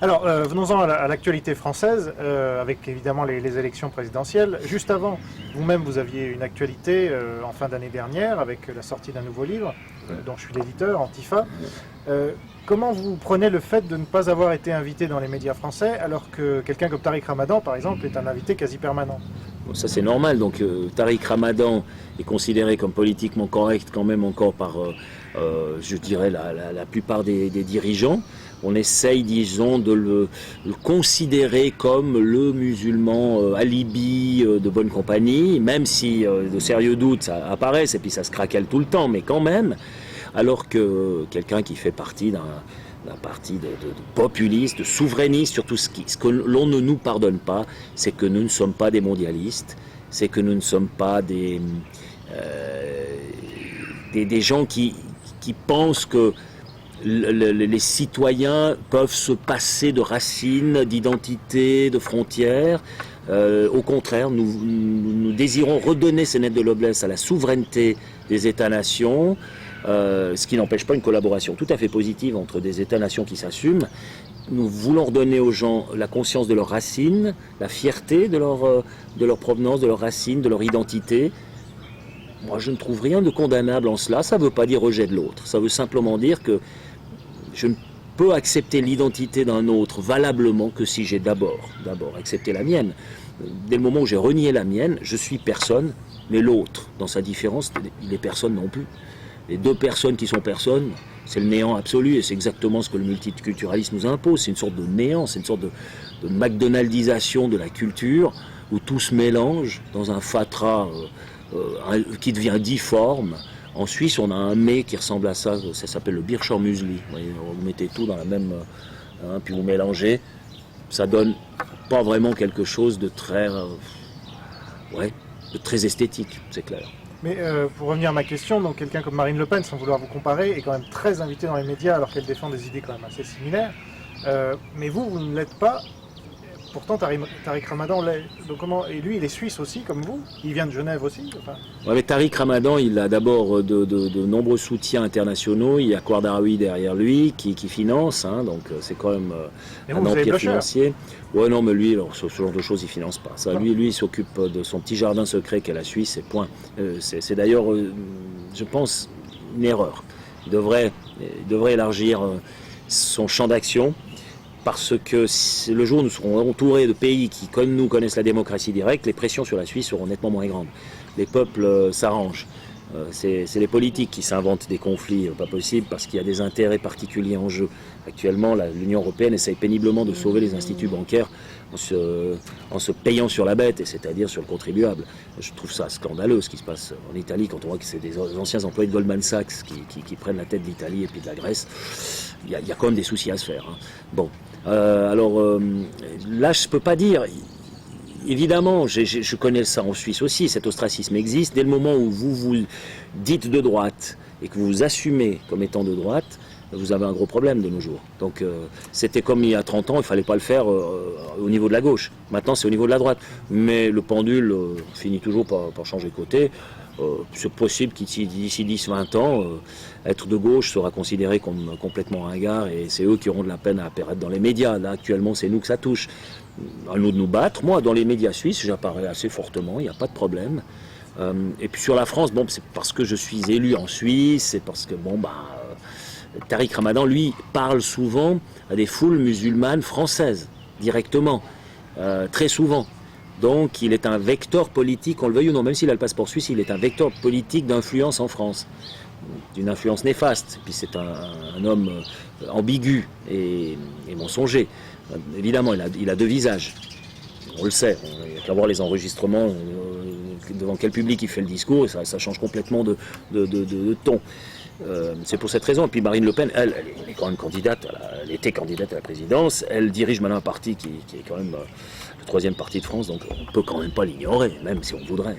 Alors, venons-en à l'actualité française, avec évidemment les élections présidentielles. Juste avant, vous-même, vous aviez une actualité en fin d'année dernière, avec la sortie d'un nouveau livre, dont je suis l'éditeur, Antifa. Comment vous prenez le fait de ne pas avoir été invité dans les médias français, alors que quelqu'un comme Tariq Ramadan, par exemple, est un invité quasi permanent? Bon, ça c'est normal, donc Tariq Ramadan est considéré comme politiquement correct quand même encore par, je dirais, la plupart des dirigeants. On essaye, disons, de le considérer comme le musulman alibi de bonne compagnie, même si de sérieux doutes ça apparaissent et puis ça se craquelle tout le temps, mais quand même, alors que quelqu'un qui fait partie d'un parti de populistes, de souverainistes, surtout ce que l'on ne nous pardonne pas, c'est que nous ne sommes pas des mondialistes, c'est que nous ne sommes pas des gens qui pensent que les citoyens peuvent se passer de racines, d'identité, de frontières. Au contraire, nous désirons redonner ces lettres de noblesse à la souveraineté des États-nations, ce qui n'empêche pas une collaboration tout à fait positive entre des États-nations qui s'assument. Nous voulons redonner aux gens la conscience de leurs racines, la fierté de leur provenance, de leurs racines, de leur identité. Moi, je ne trouve rien de condamnable en cela. Ça ne veut pas dire rejet de l'autre. Ça veut simplement dire que je ne peux accepter l'identité d'un autre valablement que si j'ai d'abord accepté la mienne. Dès le moment où j'ai renié la mienne, je suis personne, mais l'autre, dans sa différence, il est personne non plus. Les deux personnes qui sont personnes, c'est le néant absolu, et c'est exactement ce que le multiculturalisme nous impose. C'est une sorte de néant, c'est une sorte de McDonaldisation de la culture, où tout se mélange dans un fatras qui devient difforme. En Suisse, on a un mets qui ressemble à ça s'appelle le Bircher Müsli. Vous mettez tout dans la même, puis vous mélangez. Ça donne pas vraiment quelque chose de très, de très esthétique, c'est clair. Mais pour revenir à ma question, donc quelqu'un comme Marine Le Pen, sans vouloir vous comparer, est quand même très invitée dans les médias alors qu'elle défend des idées quand même assez similaires. Mais vous ne l'êtes pas. Pourtant, Tariq Ramadan l'est. Donc et lui, il est suisse aussi, comme vous. Il vient de Genève aussi. Enfin. Ouais, mais Tariq Ramadan, il a d'abord de nombreux soutiens internationaux. Il y a Kwardaoui derrière lui qui finance, donc c'est quand même un empire financier. Ouais, non, mais lui, alors, ce genre de choses, il finance pas. Ça, lui, il s'occupe de son petit jardin secret qu'est la Suisse, et point. C'est d'ailleurs, je pense, une erreur. Il devrait élargir son champ d'action. Parce que le jour où nous serons entourés de pays qui, comme nous, connaissent la démocratie directe, les pressions sur la Suisse seront nettement moins grandes. Les peuples s'arrangent. C'est les politiques qui s'inventent des conflits pas possibles parce qu'il y a des intérêts particuliers en jeu. Actuellement, l'Union européenne essaye péniblement de sauver les instituts bancaires en se payant sur la bête, c'est-à-dire sur le contribuable. Je trouve ça scandaleux ce qui se passe en Italie quand on voit que c'est des anciens employés de Goldman Sachs qui prennent la tête de l'Italie et puis de la Grèce. Il y a quand même des soucis à se faire. Bon, alors là, je ne peux pas dire. Évidemment, je connais ça en Suisse aussi, cet ostracisme existe. Dès le moment où vous vous dites de droite et que vous vous assumez comme étant de droite, vous avez un gros problème de nos jours. Donc c'était comme il y a 30 ans, il ne fallait pas le faire au niveau de la gauche. Maintenant, c'est au niveau de la droite. Mais le pendule finit toujours par changer de côté. C'est possible qu'ici 10-20 ans, être de gauche sera considéré comme complètement ringard et c'est eux qui auront de la peine à apparaître dans les médias. Là, actuellement, c'est nous que ça touche. À nous de nous battre. Moi, dans les médias suisses, j'apparais assez fortement, il n'y a pas de problème. Et puis sur la France, bon, c'est parce que je suis élu en Suisse, c'est parce que, Tariq Ramadan, lui, parle souvent à des foules musulmanes françaises, directement, très souvent. Donc, il est un vecteur politique, on le veuille ou non, même s'il a le passeport suisse, il est un vecteur politique d'influence en France, d'une influence néfaste. Et puis c'est un homme ambigu et mensonger. Évidemment, il a deux visages. On le sait. Il n'y a qu'à voir les enregistrements, devant quel public il fait le discours, et ça change complètement de ton. C'est pour cette raison. Et puis Marine Le Pen, elle est quand même candidate, elle était candidate à la présidence. Elle dirige maintenant un parti qui est quand même le troisième parti de France, donc on ne peut quand même pas l'ignorer, même si on voudrait.